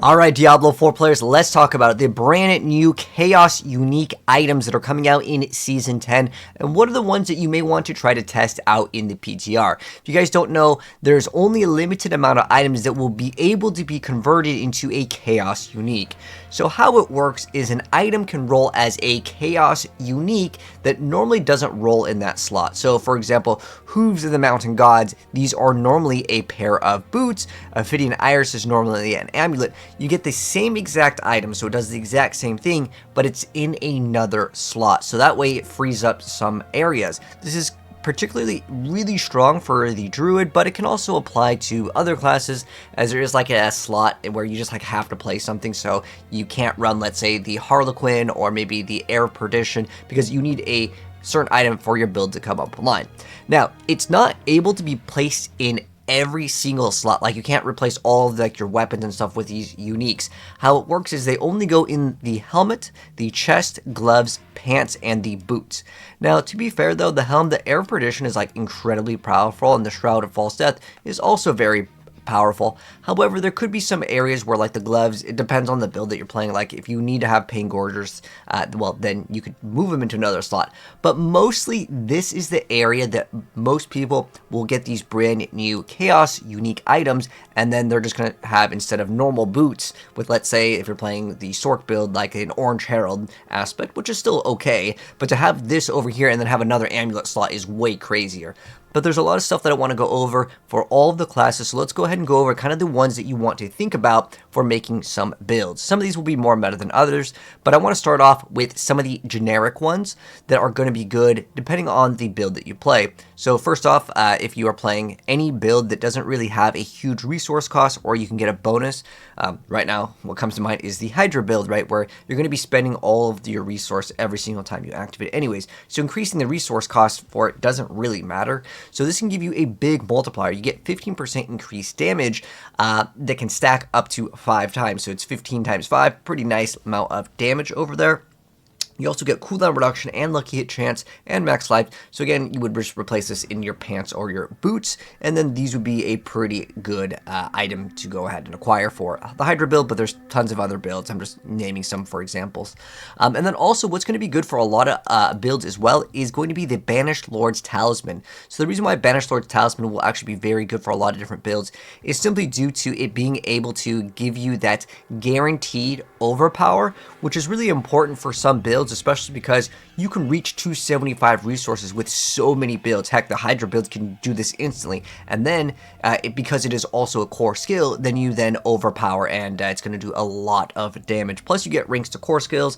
Alright, Diablo 4 players, let's talk about the brand new Chaos Unique items that are coming out in Season 10, and what are the ones that you may want to try to test out in the PTR. If you guys don't know, there's only a limited amount of items that will be able to be converted into a Chaos Unique. So how it works is an item can roll as a Chaos Unique that normally doesn't roll in that slot. So for example, Hooves of the Mountain Gods, these are normally a pair of boots, Ophidian Iris is normally an amulet. You get the same exact item, so it does the exact same thing, but it's in another slot. So that way it frees up some areas. This is particularly really strong for the Druid, but it can also apply to other classes, as there is like a slot where you just like have to play something, so you can't run, let's say, the Harlequin or maybe the Air of Perdition, because you need a certain item for your build to come up online. Now, it's not able to be placed in every single slot. Like, you can't replace all of like your weapons and stuff with these uniques. How it works is they only go in the helmet, the chest, gloves, pants, and the boots. Now, to be fair though, the helm, the Air of Perdition is like incredibly powerful, and the Shroud of False Death is also very powerful. However, there could be some areas where like the gloves, it depends on the build that you're playing. Like if you need to have Pain Gorgers, well then you could move them into another slot. But mostly this is the area that most people will get these brand new Chaos Unique items, and then they're just going to have, instead of normal boots with, let's say if you're playing the Sorc build, like an Orange Herald aspect, which is still okay, but to have this over here and then have another amulet slot is way crazier. But there's a lot of stuff that I want to go over for all of the classes, so let's go ahead and go over kind of the ones that you want to think about for making some builds. Some of these will be more meta than others, but I want to start off with some of the generic ones that are going to be good depending on the build that you play. So first off, if you are playing any build that doesn't really have a huge resource cost, or you can get a bonus, right now what comes to mind is the Hydra build, right, where you're going to be spending all of your resource every single time you activate anyways. So increasing the resource cost for it doesn't really matter. So this can give you a big multiplier. You get 15% increased damage that can stack up to 5 times. So it's 15 times 5, pretty nice amount of damage over there. You also get cooldown reduction and lucky hit chance and max life. So again, you would just replace this in your pants or your boots, and then these would be a pretty good item to go ahead and acquire for the Hydra build, but there's tons of other builds. I'm just naming some for examples. And then also what's going to be good for a lot of builds as well is going to be the Banished Lord's Talisman. So the reason why Banished Lord's Talisman will actually be very good for a lot of different builds is simply due to it being able to give you that guaranteed overpower, which is really important for some builds, especially because you can reach 275 resources with so many builds. Heck, the Hydra build can do this instantly, and then because it is also a core skill, then you then overpower, and it's going to do a lot of damage. Plus you get ranks to core skills.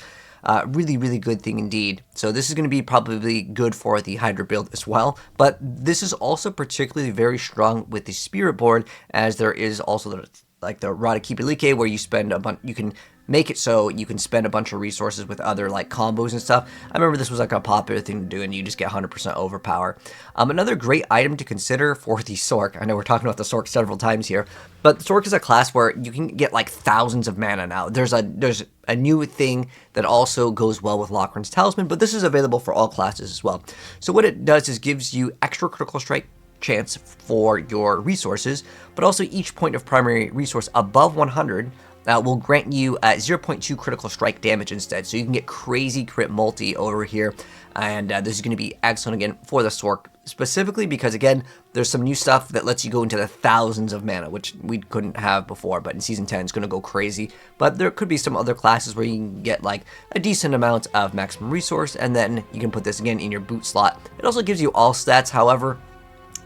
Really good thing indeed. So this is going to be probably good for the Hydra build as well, but this is also particularly very strong with the Spiritborn, as there is also like the Rada Kipalike, where you spend a bunch, you can make it so you can spend a bunch of resources with other like combos and stuff. I remember this was like a popular thing to do, and you just get 100% overpower. Another great item to consider for the Sorc, I know we're talking about the Sorc several times here, but the Sorc is a class where you can get like thousands of mana now. There's a new thing that also goes well with Lochran's Talisman, but this is available for all classes as well. So what it does is gives you extra critical strike chance for your resources, but also each point of primary resource above 100 will grant you 0.2 critical strike damage instead. So you can get crazy crit multi over here, and this is going to be excellent again for the Sorc, specifically because again there's some new stuff that lets you go into the thousands of mana, which we couldn't have before, but in Season 10 it's going to go crazy. But there could be some other classes where you can get like a decent amount of maximum resource, and then you can put this again in your boot slot. It also gives you all stats, however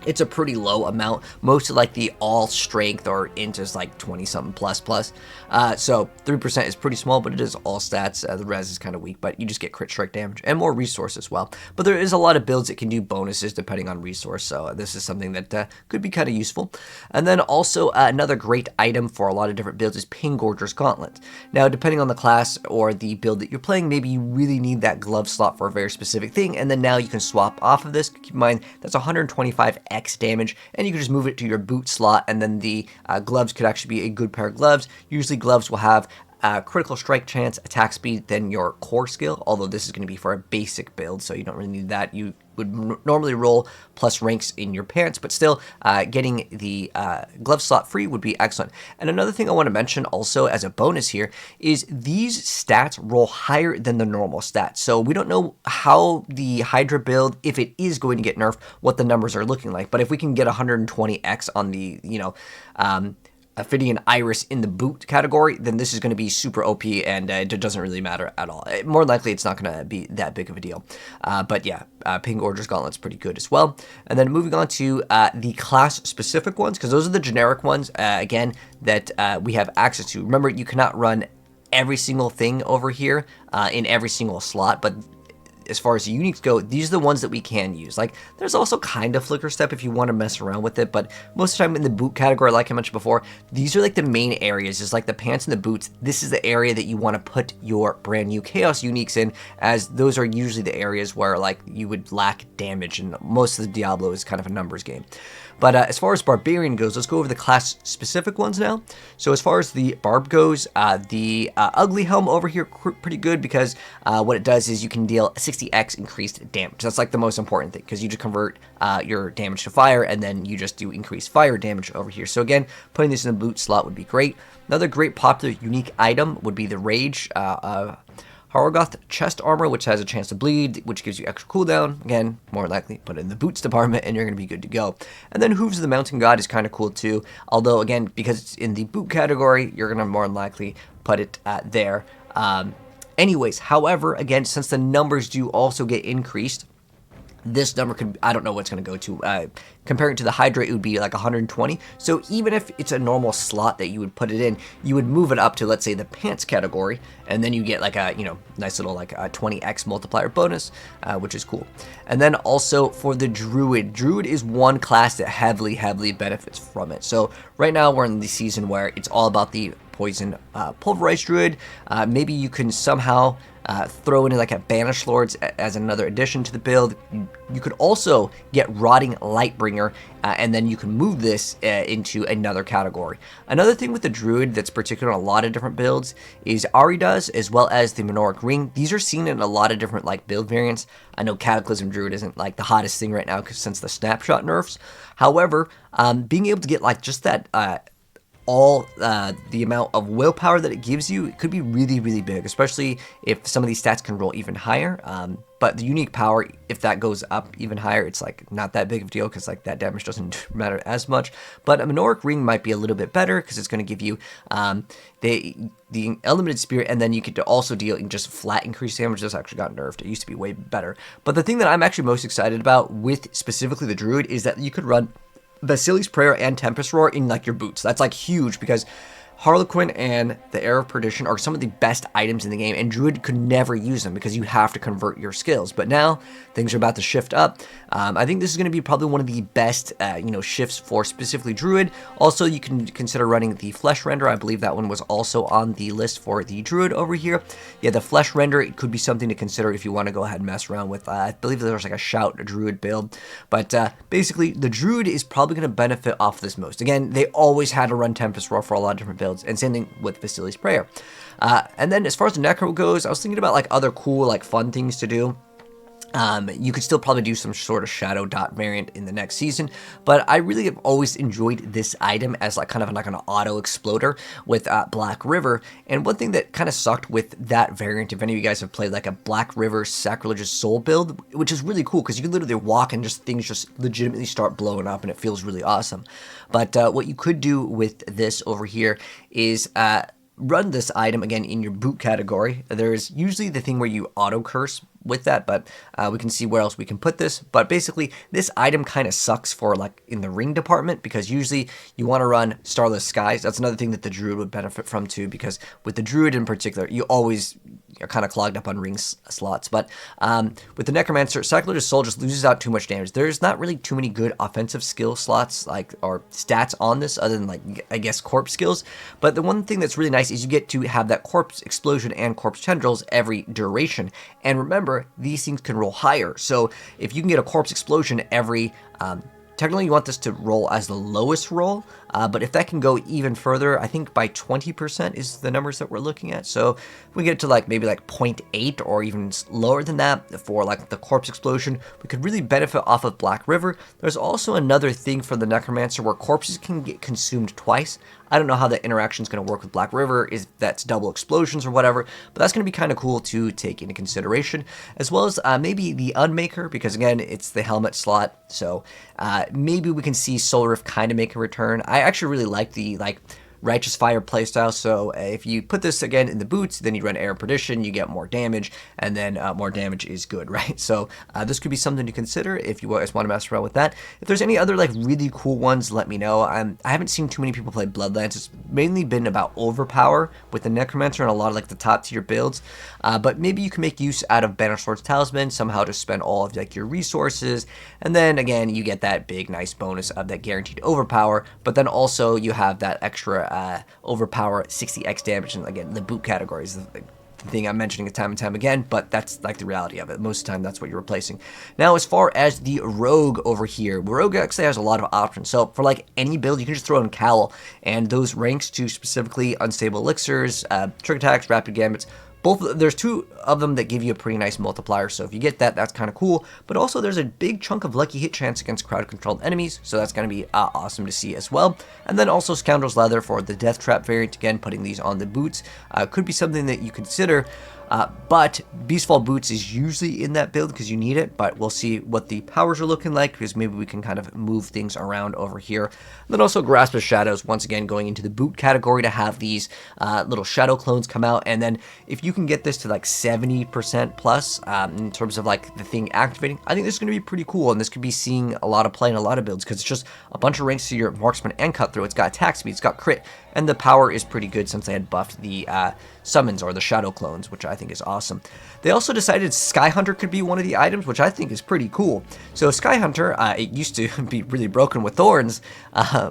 it's a pretty low amount. Most of like the all strength or int is like 20 something plus. So 3% is pretty small, but it is all stats. The res is kind of weak, but you just get crit strike damage and more resource as well. But there is a lot of builds that can do bonuses depending on resource, so this is something that could be kind of useful. And then also another great item for a lot of different builds is Pain Gorger's Gauntlet. Now depending on the class or the build that you're playing, maybe you really need that glove slot for a very specific thing, and then now you can swap off of this. Keep in mind that's 125 X damage, and you can just move it to your boot slot, and then the gloves could actually be a good pair of gloves. Usually gloves will have critical strike chance, attack speed, then your core skill, although this is going to be for a basic build, so you don't really need that. You would normally roll plus ranks in your pants, but still getting the glove slot free would be excellent. And another thing I want to mention also as a bonus here is these stats roll higher than the normal stats. So we don't know how the Hydra build, if it is going to get nerfed, what the numbers are looking like. But if we can get 120x on the, Ophidian Iris in the boot category, then this is going to be super OP, and it doesn't really matter at all. More likely, it's not going to be that big of a deal. But yeah, Pink Order's Gauntlet's pretty good as well. And then moving on to the class-specific ones, because those are the generic ones, again, that we have access to. Remember, you cannot run every single thing over here in every single slot, but as far as the uniques go, these are the ones that we can use. Like, there's also kind of Flicker Step if you want to mess around with it, but most of the time in the boot category, like I mentioned before, these are like the main areas. Just like the pants and the boots, this is the area that you want to put your brand new Chaos uniques in, as those are usually the areas where like you would lack damage, and most of the Diablo is kind of a numbers game. But as far as Barbarian goes, let's go over the class-specific ones now. So as far as the Barb goes, the Ugly Helm over here, pretty good, because what it does is you can deal 60x increased damage. That's like the most important thing, because you just convert your damage to fire, and then you just do increased fire damage over here. So again, putting this in the boot slot would be great. Another great popular unique item would be the Rage Haragoth chest armor, which has a chance to bleed, which gives you extra cooldown. Again, more likely put it in the boots department and you're going to be good to go. And then Hooves of the Mountain God is kind of cool too, although again, because it's in the boot category, you're going to more likely put it there. Anyways, however, again, since the numbers do also get increased, this number could, I don't know what's going to go to. Comparing to the Hydra, it would be like 120. So even if it's a normal slot that you would put it in, you would move it up to, let's say, the pants category, and then you get like a, nice little like a 20x multiplier bonus, which is cool. And then also for the Druid. Druid is one class that heavily benefits from it. So right now we're in the season where it's all about the poison pulverized Druid. Maybe you can somehow throw in like a Banish Lords as another addition to the build. You could also get Rotting Lightbringer, and then you can move this into another category. Another thing with the Druid that's particular in a lot of different builds is Ari does, as well as the Menorach Ring. These are seen in a lot of different like build variants. I know Cataclysm Druid isn't like the hottest thing right now since the snapshot nerfs. However, being able to get like just that the amount of willpower that it gives you, it could be really big, especially if some of these stats can roll even higher. But the unique power, if that goes up even higher, it's like not that big of a deal, because like that damage doesn't matter as much. But a Menorach Ring might be a little bit better, because it's going to give you the Elemented Spirit, and then you could also deal just flat increased damage. This actually got nerfed. It used to be way better. But the thing that I'm actually most excited about with specifically the Druid is that you could run Basili's Prayer and Tempest Roar in like your boots. That's like huge, because Harlequin and the Air of Perdition are some of the best items in the game, and Druid could never use them because you have to convert your skills. But now things are about to shift up. I think this is going to be probably one of the best shifts for specifically Druid. Also, you can consider running the Flesh Render. I believe that one was also on the list for the Druid over here. Yeah, the Flesh Render, it could be something to consider if you want to go ahead and mess around with. I believe there's like a Shout Druid build. But basically, the Druid is probably going to benefit off this most. Again, they always had to run Tempest Roar for a lot of different builds, and same thing with Basili's Prayer. And then as far as the Necro goes, I was thinking about like other cool, like fun things to do. You could still probably do some sort of Shadow Dot variant in the next season, but I really have always enjoyed this item as like kind of like an auto exploder with Black River. And one thing that kind of sucked with that variant, if any of you guys have played like a Black River Sacrilegious Soul build, which is really cool because you can literally walk and just things just legitimately start blowing up, and it feels really awesome. But what you could do with this over here is run this item again in your boot category. There's usually the thing where you auto curse with that, but we can see where else we can put this. But basically, this item kind of sucks for like in the ring department, because usually you want to run Starless Skies. That's another thing that the Druid would benefit from too, because with the Druid in particular, you always are kind of clogged up on ring slots. But with the Necromancer, Sacrilegious Soul just loses out too much damage. There's not really too many good offensive skill slots like or stats on this, other than like I guess corpse skills. But the one thing that's really nice is you get to have that corpse explosion and corpse tendrils every duration. And remember, these things can roll higher. So if you can get a corpse explosion every technically, you want this to roll as the lowest roll, but if that can go even further, I think by 20% is the numbers that we're looking at. So if we get to like maybe like 0.8 or even lower than that for like the corpse explosion, we could really benefit off of Black River. There's also another thing for the Necromancer where corpses can get consumed twice. I don't know how the interaction is going to work with Black River, if that's double explosions or whatever, but that's going to be kind of cool to take into consideration, as well as maybe the Unmaker, because again, it's the helmet slot, so maybe we can see Soul Rift kind of make a return. I actually really like the Righteous Fire playstyle, so if you put this again in the boots, then you run Air Perdition, you get more damage, and then more damage is good, right? So this could be something to consider if you guys want to mess around with that. If there's any other like really cool ones, let me know. I haven't seen too many people play Bloodlands. It's mainly been about overpower with the Necromancer and a lot of like the top tier builds, but maybe you can make use out of Banishlord's Talisman somehow to spend all of like your resources, and then again you get that big nice bonus of that guaranteed overpower, but then also you have that extra overpower 60x damage, and again the boot category is the thing I'm mentioning time and time again, but that's like the reality of it. Most of the time that's what you're replacing. Now as far as the Rogue over here, Rogue actually has a lot of options. So for like any build, you can just throw in Cowl, and those ranks to specifically unstable elixirs, trick attacks, rapid gambits. There's two of them that give you a pretty nice multiplier, so if you get that, that's kind of cool. But also there's a big chunk of lucky hit chance against crowd-controlled enemies, so that's going to be awesome to see as well. And then also Scoundrel's Leather for the Death Trap variant, again putting these on the boots could be something that you consider. But Beastfall Boots is usually in that build because you need it, but we'll see what the powers are looking like, because maybe we can kind of move things around over here. And then also Grasp of Shadows, once again going into the boot category to have these little shadow clones come out. And then if you can get this to like 70% plus in terms of like the thing activating, I think this is going to be pretty cool, and this could be seeing a lot of play in a lot of builds because it's just a bunch of ranks to your marksman and cut through. It's got attack speed, it's got crit, and the power is pretty good since they had buffed the summons or the shadow clones, which I think is awesome. They also decided Sky Hunter could be one of the items, which I think is pretty cool. So Sky Hunter, it used to be really broken with thorns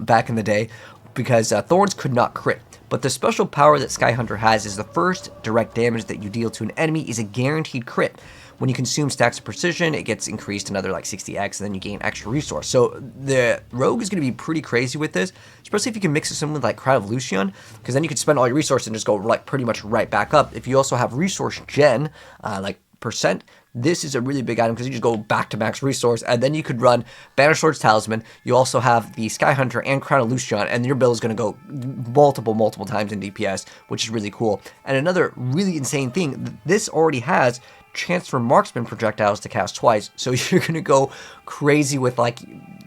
back in the day because thorns could not crit. But the special power that Sky Hunter has is the first direct damage that you deal to an enemy is a guaranteed crit. When you consume stacks of precision, it gets increased another like 60x, and then you gain extra resource. So the Rogue is going to be pretty crazy with this, especially if you can mix this in with like Crowd of Lucian, because then you could spend all your resources and just go like pretty much right back up. If you also have resource gen, like percent, this is a really big item because you just go back to max resource, and then you could run Banishlord's Talisman. You also have the Sky Hunter and Crown of Lucian, and your build is going to go multiple times in DPS, which is really cool. And another really insane thing, this already has chance for marksman projectiles to cast twice, so you're gonna go crazy with like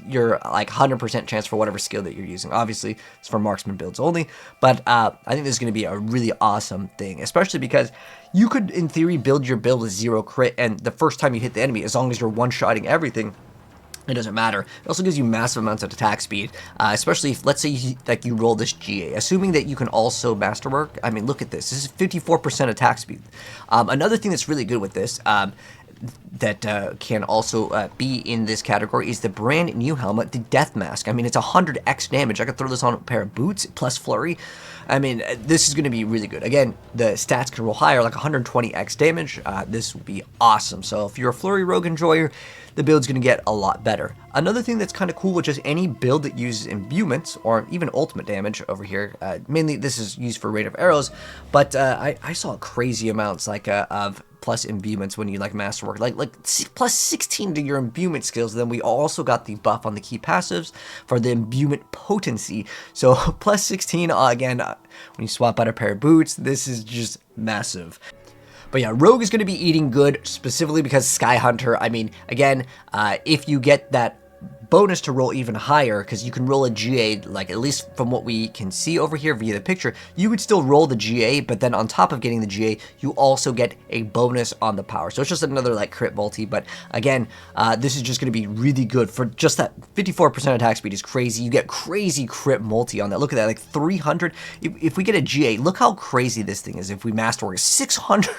your like 100% chance for whatever skill that you're using. Obviously it's for marksman builds only, but I think this is going to be a really awesome thing, especially because you could in theory build your build with 0 crit, and the first time you hit the enemy, as long as you're one-shotting everything, it doesn't matter. It also gives you massive amounts of attack speed, especially if, let's say, you roll this GA. Assuming that you can also masterwork, I mean, look at this. This is 54% attack speed. Another thing that's really good with this, that can also be in this category, is the brand new helmet, the Death Mask. I mean, it's 100x damage. I could throw this on a pair of boots plus Flurry. I mean, this is going to be really good. Again, the stats can roll higher, like 120x damage. This will be awesome. So if you're a Flurry Rogue enjoyer, the build's going to get a lot better. Another thing that's kind of cool, which is any build that uses imbuements or even ultimate damage over here. Mainly this is used for rate of arrows, but I saw crazy amounts like of plus imbuements when you like masterwork, like plus 16 to your imbuement skills. Then we also got the buff on the key passives for the imbuement potency, so plus 16 again when you swap out a pair of boots. This is just massive. But yeah, Rogue is going to be eating good, specifically because Sky Hunter, I mean, again, if you get that bonus to roll even higher, because you can roll a GA, like at least from what we can see over here via the picture, you would still roll the GA, but then on top of getting the GA, you also get a bonus on the power. So it's just another like crit multi, but again, this is just going to be really good for just that 54% attack speed is crazy. You get crazy crit multi on that. Look at that, like 300. If we get a GA, look how crazy this thing is. If we masterwork 600,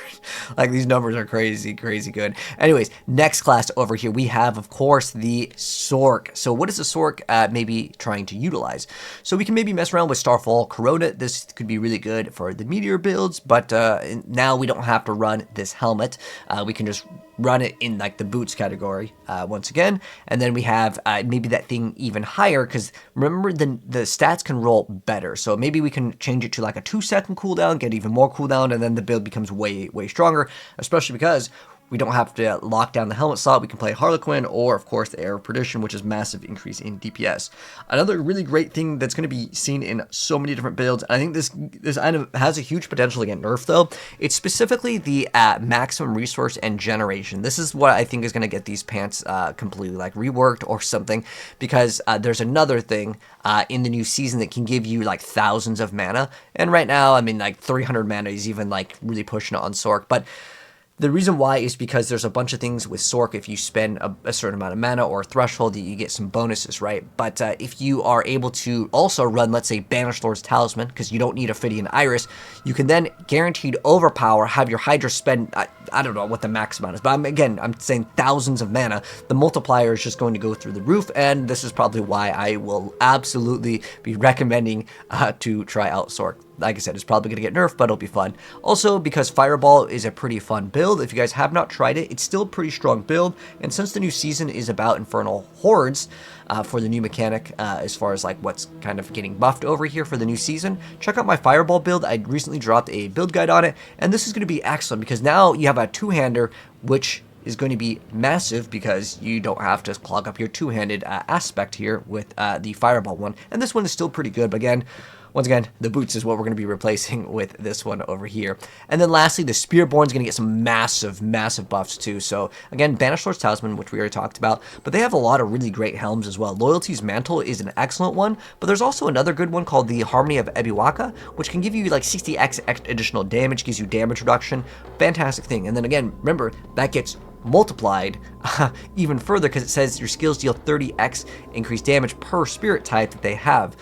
like these numbers are crazy good. Anyways, next class over here, we have, of course, the Sorc. Sorc. So what is the Sorc maybe trying to utilize? So we can maybe mess around with Starfall Corona. This could be really good for the meteor builds, but now we don't have to run this helmet. We can just run it in like the boots category once again, and then we have maybe that thing even higher, because remember the stats can roll better, so maybe we can change it to like a 2-second cooldown, get even more cooldown, and then the build becomes way stronger, especially because we don't have to lock down the helmet slot. We can play Harlequin or, of course, the Air of Perdition, which is massive increase in DPS. Another really great thing that's going to be seen in so many different builds, and I think this item has a huge potential to get nerfed, though. It's specifically the maximum resource and generation. This is what I think is going to get these pants completely like reworked or something, because there's another thing in the new season that can give you like thousands of mana. And right now, I mean, like 300 mana is even like really pushing it on Sorc, but the reason why is because there's a bunch of things with Sorc. If you spend a certain amount of mana or a threshold, you get some bonuses, right? But if you are able to also run, let's say, Banished Lord's Talisman, because you don't need Ophidian Iris, you can then guaranteed overpower, have your Hydra spend, I don't know what the max amount is, but I'm saying thousands of mana. The multiplier is just going to go through the roof, and this is probably why I will absolutely be recommending to try out Sorc. Like I said, it's probably going to get nerfed, but it'll be fun. Also, because Fireball is a pretty fun build, if you guys have not tried it, it's still a pretty strong build, and since the new season is about Infernal Hordes, for the new mechanic, as far as like what's kind of getting buffed over here for the new season, check out my Fireball build. I recently dropped a build guide on it, and this is going to be excellent, because now you have a two-hander, which is going to be massive because you don't have to clog up your two-handed aspect here with the Fireball one, and this one is still pretty good, but again, once again, the boots is what we're going to be replacing with this one over here. And then lastly, the Spiritborn is going to get some massive buffs too. So again, Banished Lord's Talisman, which we already talked about, but they have a lot of really great helms as well. Loyalty's Mantle is an excellent one, but there's also another good one called the Harmony of Ebiwaka, which can give you like 60x additional damage, gives you damage reduction. Fantastic thing. And then again, remember, that gets multiplied even further, because it says your skills deal 30x increased damage per spirit type that they have,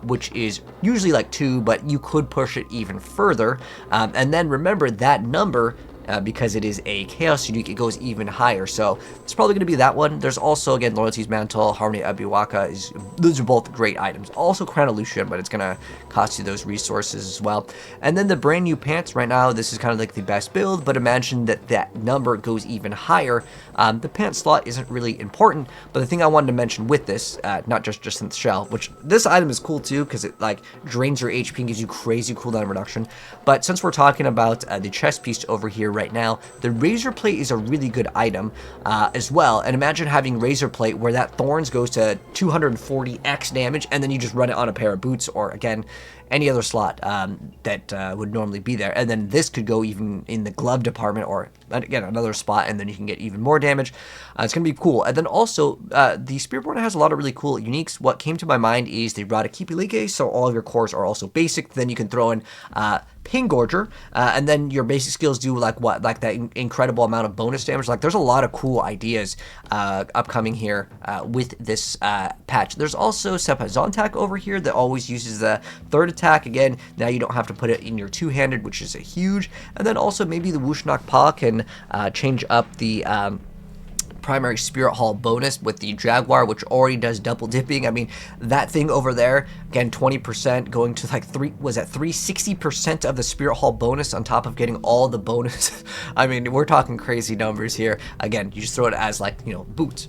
which is usually like 2, but you could push it even further. And then remember that number, because it is a Chaos Unique, it goes even higher. So it's probably going to be that one. There's also, again, Loyalty's Mantle, Harmony of Ebiwaka. Those are both great items. Also Crown of Lucian, but it's going to cost you those resources as well. And then the brand new pants, right now, this is kind of like the best build, but imagine that that number goes even higher. The pants slot isn't really important, but the thing I wanted to mention with this, not just in the shell, which this item is cool too, because it like drains your HP and gives you crazy cooldown reduction. But since we're talking about the chest piece over here right now, the Razor Plate is a really good item as well. And imagine having Razor Plate where that thorns goes to 240x damage, and then you just run it on a pair of boots, or again, any other slot that would normally be there. And then this could go even in the glove department, or again, another spot, and then you can get even more damage. It's going to be cool. And then also, the Spiritborn has a lot of really cool uniques. What came to my mind is they brought a Kipilike, so all of your cores are also basic. Then you can throw in Pingorger, and then your basic skills do like that incredible amount of bonus damage. Like, there's a lot of cool ideas upcoming here with this patch. There's also Sepa Zontak over here that always uses the third attack. Again, now you don't have to put it in your two-handed, which is a huge. And then also maybe the Wushnak Pa can change up the primary Spirit Hall bonus with the Jaguar, which already does double dipping. I mean, that thing over there, again, 20% going to like 360% of the Spirit Hall bonus on top of getting all the bonus. I mean, we're talking crazy numbers here. Again, you just throw it as like, you know, boots,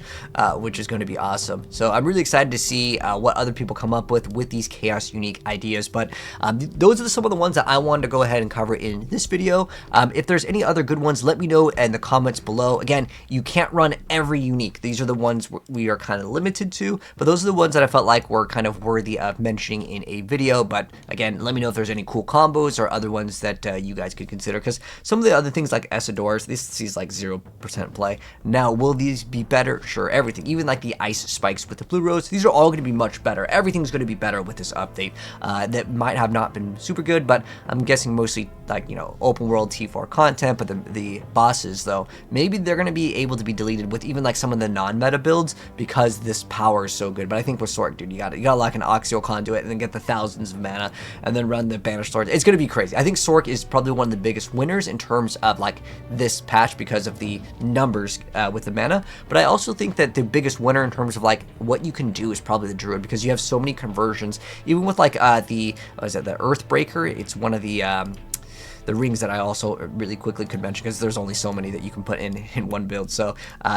which is going to be awesome. So I'm really excited to see what other people come up with these Chaos Unique ideas. But those are some of the ones that I wanted to go ahead and cover in this video. If there's any other good ones, let me know in the comments below. Again, you can't run every unique. These are the ones we are kind of limited to, but those are the ones that I felt like were kind of worthy of mentioning in a video. But again, let me know if there's any cool combos or other ones that you guys could consider, because some of the other things like Essadors, this sees like 0% play. Now, will these be better? Sure, everything. Even like the ice spikes with the blue rose, these are all going to be much better. Everything's going to be better with this update. That might have not been super good, but I'm guessing mostly like, you know, open world T4 content. But the bosses, though, maybe they're going to be able to be deleted with with even like some of the non-meta builds because this power is so good. But I think with Sorc, dude, you got like an Oxio Conduit and then get the thousands of mana and then run the Banished Lords. It's gonna be crazy. I think Sorc is probably one of the biggest winners in terms of like this patch because of the numbers with the mana. But I also think that the biggest winner in terms of like what you can do is probably the Druid, because you have so many conversions. Even with like the Earthbreaker, it's one of the rings that I also really quickly could mention, because there's only so many that you can put in one build. So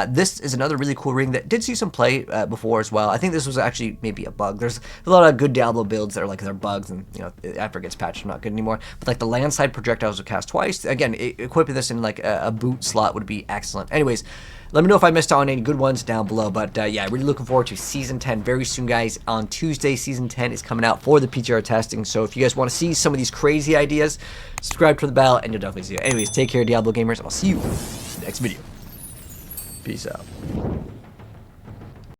this is another really cool ring that did see some play before as well. I think this was actually maybe a bug. There's a lot of good Diablo builds that are like they're bugs, and you know, after it gets patched, they're not good anymore. But like the landslide projectiles will cast twice. Again, equipping this in like a boot slot would be excellent. Anyways, let me know if I missed out on any good ones down below. But yeah, really looking forward to Season 10 very soon, guys. On Tuesday, Season 10 is coming out for the PTR testing. So if you guys want to see some of these crazy ideas, subscribe to the bell, and you'll definitely see it. Anyways, take care, Diablo gamers, and I'll see you in the next video. Peace out.